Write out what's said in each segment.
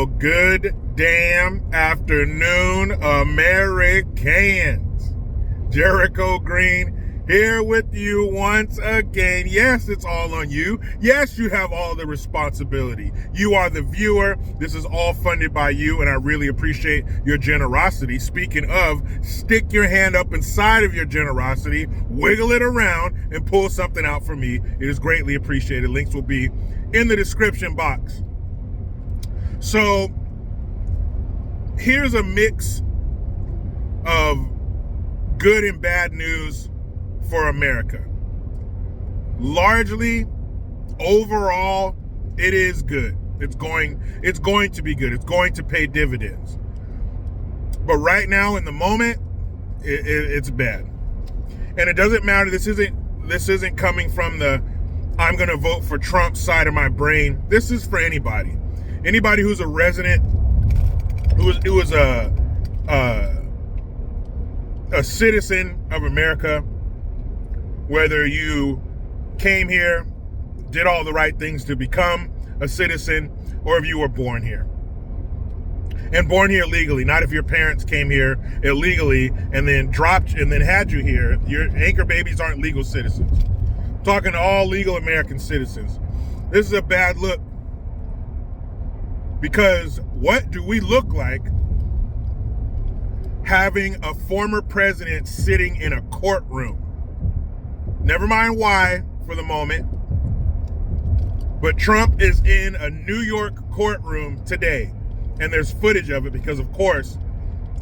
Well, good damn afternoon, Americans. Jericho Green here with you once again. Yes, it's all on you. Yes, you have all the responsibility. You are the viewer. This is all funded by you, and I really appreciate your generosity. Speaking of, stick your hand up inside of your generosity, wiggle it around, and pull something out for me. It is greatly appreciated. Links will be in the description box. So here's a mix of good and bad news for America. Largely, overall, it is good. It's going to be good. It's going to pay dividends. But right now, in the moment, it's bad. And it doesn't matter. This isn't coming from the I'm going to vote for Trump side of my brain. This is for anybody. Anybody who's a resident, who is a citizen of America, whether you came here, did all the right things to become a citizen, or if you were born here. And born here legally, not if your parents came here illegally and then dropped and then had you here. Your anchor babies aren't legal citizens. I'm talking to all legal American citizens. This is a bad look. Because what do we look like having a former president sitting in a courtroom? Never mind why for the moment, but Trump is in a New York courtroom today, and there's footage of it because, of course,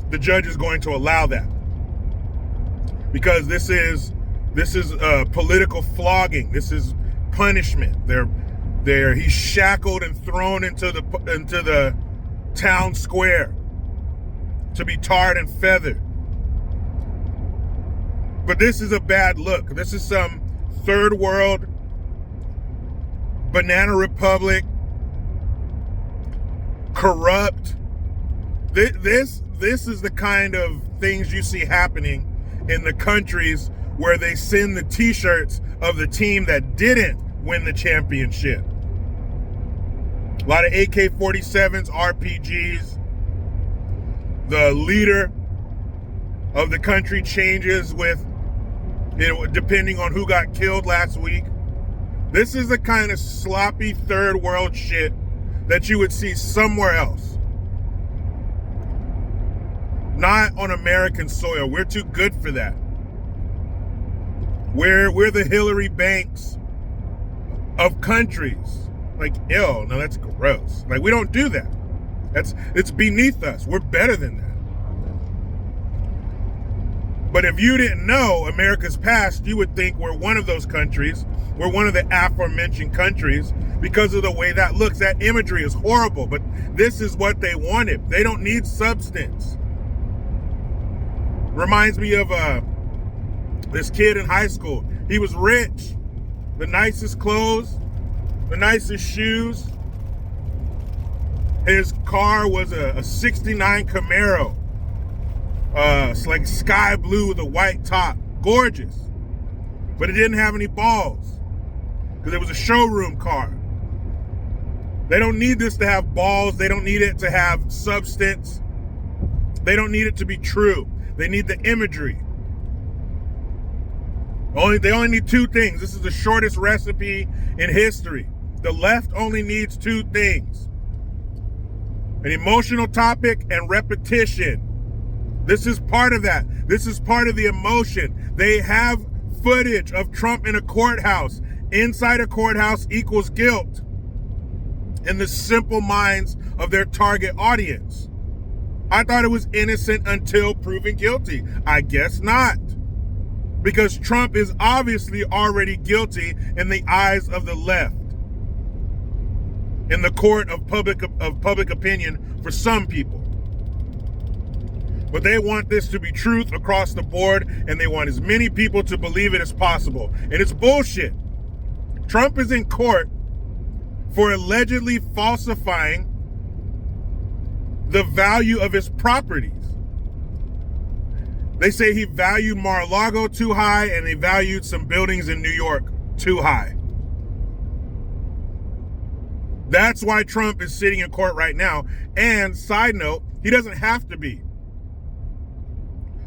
the judge is going to allow that because this is political flogging. This is punishment. He's shackled and thrown into the town square to be tarred and feathered. But this is a bad look. This is some third world, banana republic, corrupt. This is the kind of things you see happening in the countries where they send the t-shirts of the team that didn't win the championship. A lot of AK-47s, RPGs. The leader of the country changes with, depending on who got killed last week. This is the kind of sloppy third world shit that you would see somewhere else. Not on American soil. We're too good for that. We're the Hillary Banks of countries. Like, ew, no, that's gross. Like, we don't do that. It's beneath us. We're better than that. But if you didn't know America's past, you would think we're one of those countries. We're one of the aforementioned countries because of the way that looks. That imagery is horrible, but this is what they wanted. They don't need substance. Reminds me of this kid in high school. He was rich, the nicest clothes, the nicest shoes. His car was a 69 Camaro. It's like sky blue with a white top. Gorgeous. But it didn't have any balls because it was a showroom car. They don't need this to have balls. They don't need it to have substance. They don't need it to be true. They need the imagery. They only need two things. This is the shortest recipe in history. The left only needs two things: an emotional topic and repetition. This is part of that. This is part of the emotion. They have footage of Trump in a courthouse. Inside a courthouse equals guilt in the simple minds of their target audience. I thought it was innocent until proven guilty. I guess not. Because Trump is obviously already guilty in the eyes of the left. In the court of public opinion for some people. But they want this to be truth across the board, and they want as many people to believe it as possible. And it's bullshit. Trump is in court for allegedly falsifying the value of his properties. They say he valued Mar-a-Lago too high, and they valued some buildings in New York too high. That's why Trump is sitting in court right now. And side note, he doesn't have to be.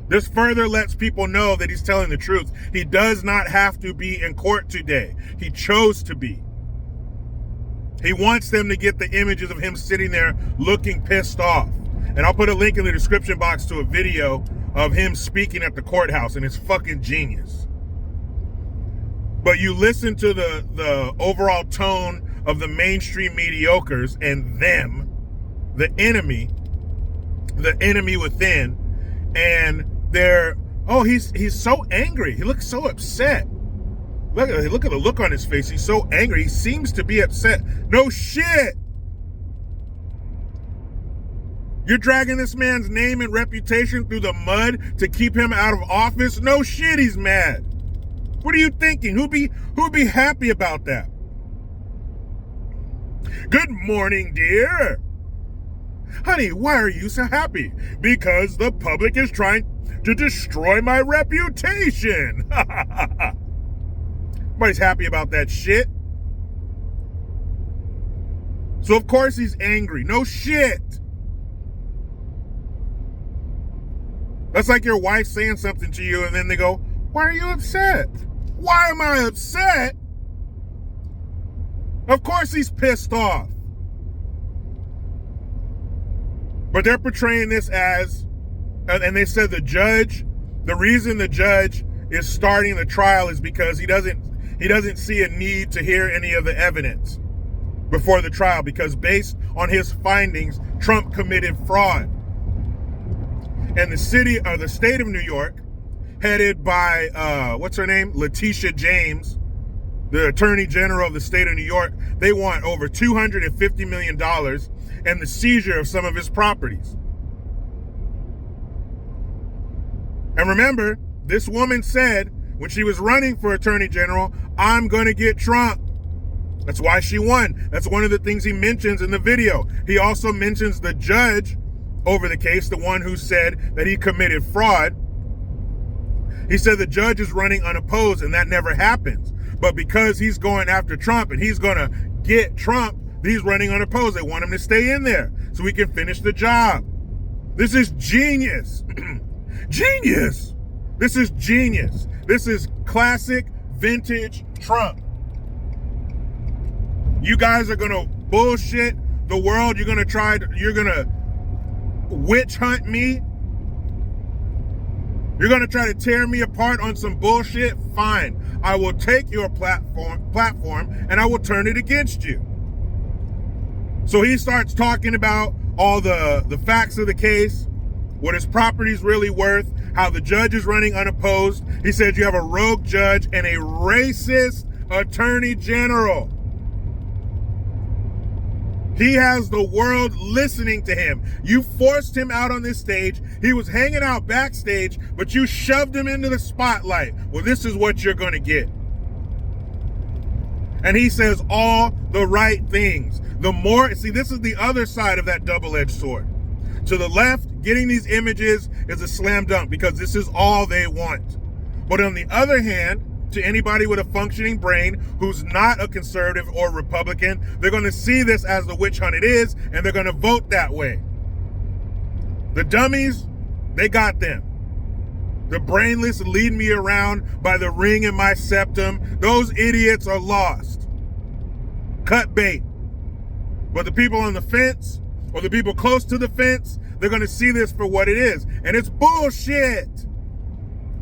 This further lets people know that he's telling the truth. He does not have to be in court today. He chose to be. He wants them to get the images of him sitting there looking pissed off. And I'll put a link in the description box to a video of him speaking at the courthouse, and it's fucking genius. But you listen to the overall tone of the mainstream mediocres and them, the enemy within, and they're, oh, he's so angry. He looks so upset. Look at the look on his face. He's so angry. He seems to be upset. No shit. You're dragging this man's name and reputation through the mud to keep him out of office? No shit, he's mad. What are you thinking? Who'd be happy about that? Good morning, dear. Honey, why are you so happy? Because the public is trying to destroy my reputation. Nobody's happy about that shit. So of course he's angry. No shit. That's like your wife saying something to you and then they go, why are you upset? Why am I upset? Of course he's pissed off. But they're portraying this as, and they said the reason the judge is starting the trial is because he doesn't see a need to hear any of the evidence before the trial, because based on his findings, Trump committed fraud. And the state of New York, headed by, what's her name? Letitia James, the Attorney General of the state of New York, they want over $250 million and the seizure of some of his properties. And remember, this woman said when she was running for Attorney General, I'm going to get Trump. That's why she won. That's one of the things he mentions in the video. He also mentions the judge over the case, the one who said that he committed fraud. He said the judge is running unopposed, and that never happens. But because he's going after Trump and he's going to get Trump, he's running unopposed. They want him to stay in there so he can finish the job. This is genius. Genius. This is genius. This is classic vintage Trump. You guys are going to bullshit the world. You're going to witch hunt me. You're going to try to tear me apart on some bullshit? Fine. I will take your platform and I will turn it against you. So he starts talking about all the facts of the case, what his property's really worth, how the judge is running unopposed. He said you have a rogue judge and a racist attorney general. He has the world listening to him. You forced him out on this stage. He was hanging out backstage, but you shoved him into the spotlight. Well, this is what you're going to get. And he says all the right things. This is the other side of that double-edged sword. To the left, getting these images is a slam dunk because this is all they want. But on the other hand, to anybody with a functioning brain who's not a conservative or Republican, they're going to see this as the witch hunt it is, and they're going to vote that way. The dummies, they got them. The brainless lead me around by the ring in my septum. Those idiots are lost. Cut bait. But the people on the fence, or the people close to the fence, they're going to see this for what it is. And it's bullshit.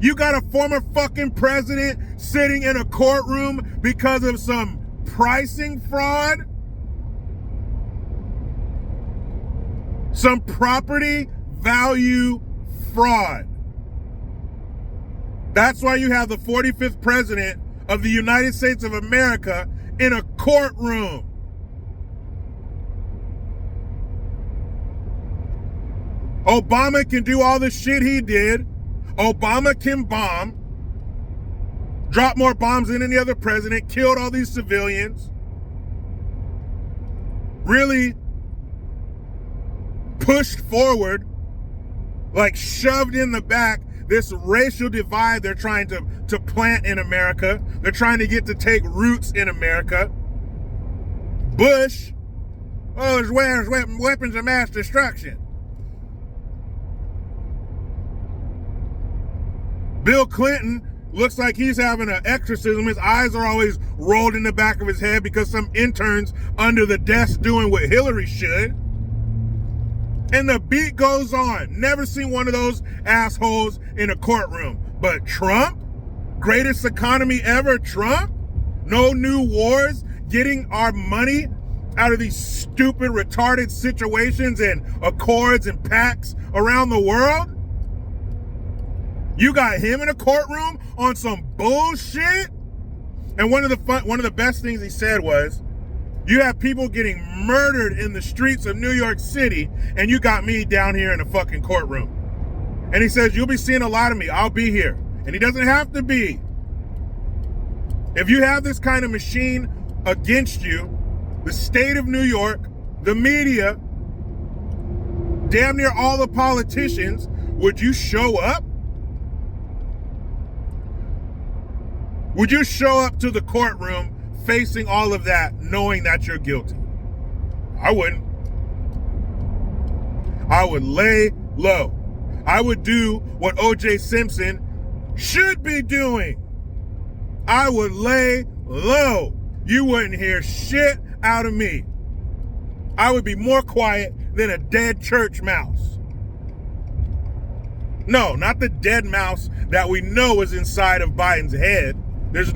You got a former fucking president sitting in a courtroom because of some pricing fraud? Some property value fraud. That's why you have the 45th president of the United States of America in a courtroom. Obama can do all the shit he did. Obama can bomb, drop more bombs than any other president, killed all these civilians, really pushed forward, like shoved in the back, this racial divide they're trying to plant in America. They're trying to get to take roots in America. Bush Oh, it's weapons of mass destruction. Bill Clinton looks like he's having an exorcism. His eyes are always rolled in the back of his head because some intern's under the desk doing what Hillary should. And the beat goes on. Never seen one of those assholes in a courtroom. But Trump? Greatest economy ever, Trump? No new wars? Getting our money out of these stupid, retarded situations and accords and pacts around the world? You got him in a courtroom on some bullshit? And one of the best things he said was, you have people getting murdered in the streets of New York City, and you got me down here in a fucking courtroom. And he says, you'll be seeing a lot of me. I'll be here. And he doesn't have to be. If you have this kind of machine against you, the state of New York, the media, damn near all the politicians, would you show up? Would you show up to the courtroom facing all of that, knowing that you're guilty? I wouldn't. I would lay low. I would do what O.J. Simpson should be doing. I would lay low. You wouldn't hear shit out of me. I would be more quiet than a dead church mouse. No, not the dead mouse that we know is inside of Biden's head. There's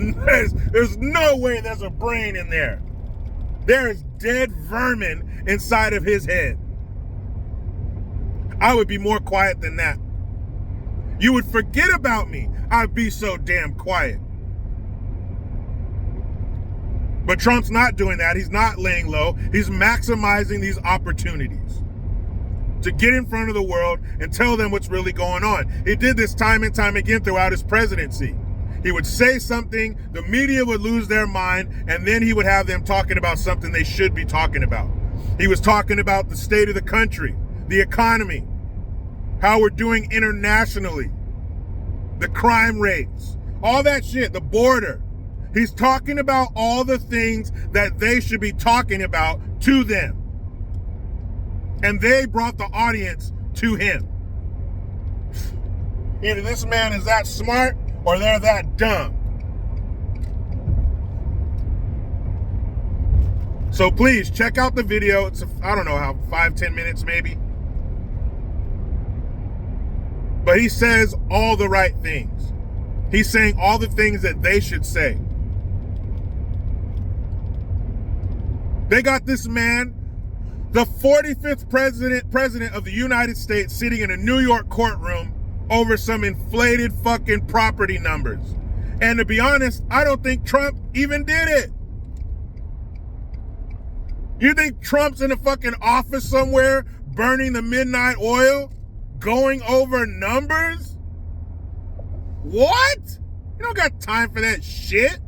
no way there's a brain in there. There is dead vermin inside of his head. I would be more quiet than that. You would forget about me. I'd be so damn quiet. But Trump's not doing that. He's not laying low. He's maximizing these opportunities to get in front of the world and tell them what's really going on. He did this time and time again throughout his presidency. He would say something, the media would lose their mind, and then he would have them talking about something they should be talking about. He was talking about the state of the country, the economy, how we're doing internationally, the crime rates, all that shit, the border. He's talking about all the things that they should be talking about to them. And they brought the audience to him. Either this man is that smart or they're that dumb. So please check out the video. It's, I don't know how, 5-10 minutes maybe. But he says all the right things. He's saying all the things that they should say. They got this man, the 45th president of the United States, sitting in a New York courtroom over some inflated fucking property numbers. And to be honest, I don't think Trump even did it. You think Trump's in a fucking office somewhere burning the midnight oil, going over numbers? What? You don't got time for that shit.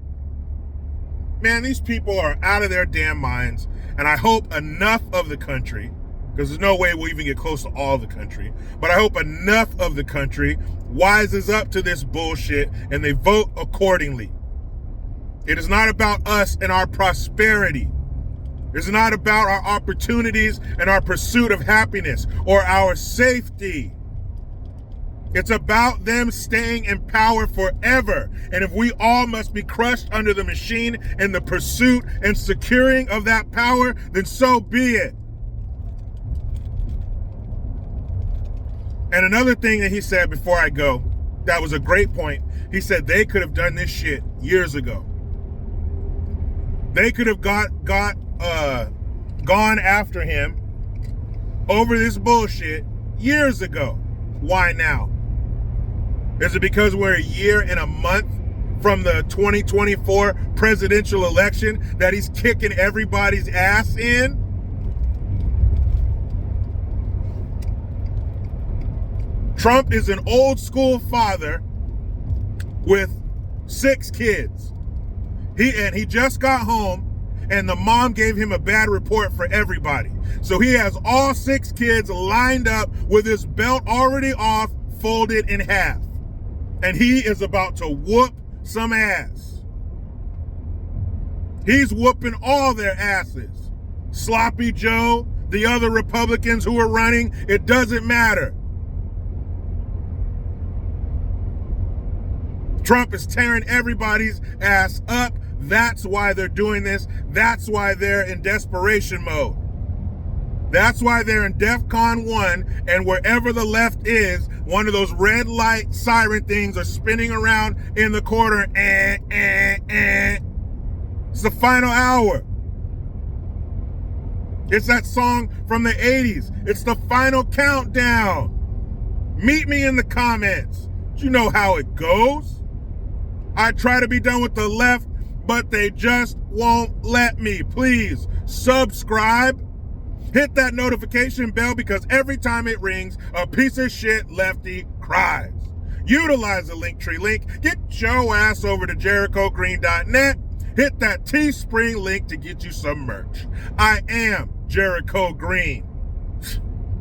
Man, these people are out of their damn minds. And I hope enough of the country, because there's no way we'll even get close to all the country, but I hope enough of the country wises up to this bullshit and they vote accordingly. It is not about us and our prosperity. It's not about our opportunities and our pursuit of happiness or our safety. It's about them staying in power forever. And if we all must be crushed under the machine in the pursuit and securing of that power, then so be it. And another thing that he said before I go, that was a great point. He said they could have done this shit years ago. They could have gone after him over this bullshit years ago. Why now? Is it because we're a year and a month from the 2024 presidential election that he's kicking everybody's ass in? Trump is an old school father with 6 kids. He just got home and the mom gave him a bad report for everybody. So he has all 6 kids lined up with his belt already off, folded in half. And he is about to whoop some ass. He's whooping all their asses. Sloppy Joe, the other Republicans who are running, it doesn't matter. Trump is tearing everybody's ass up. That's why they're doing this. That's why they're in desperation mode. That's why they're in DEFCON 1, and wherever the left is, one of those red light siren things are spinning around in the corner. It's the final hour. It's that song from the 80s. It's the final countdown. Meet me in the comments. You know how it goes. I try to be done with the left, but they just won't let me. Please subscribe. Hit that notification bell, because every time it rings, a piece of shit lefty cries. Utilize the Linktree link. Get your ass over to JerichoGreen.net. Hit that Teespring link to get you some merch. I am Jericho Green.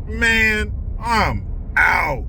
Man, I'm out.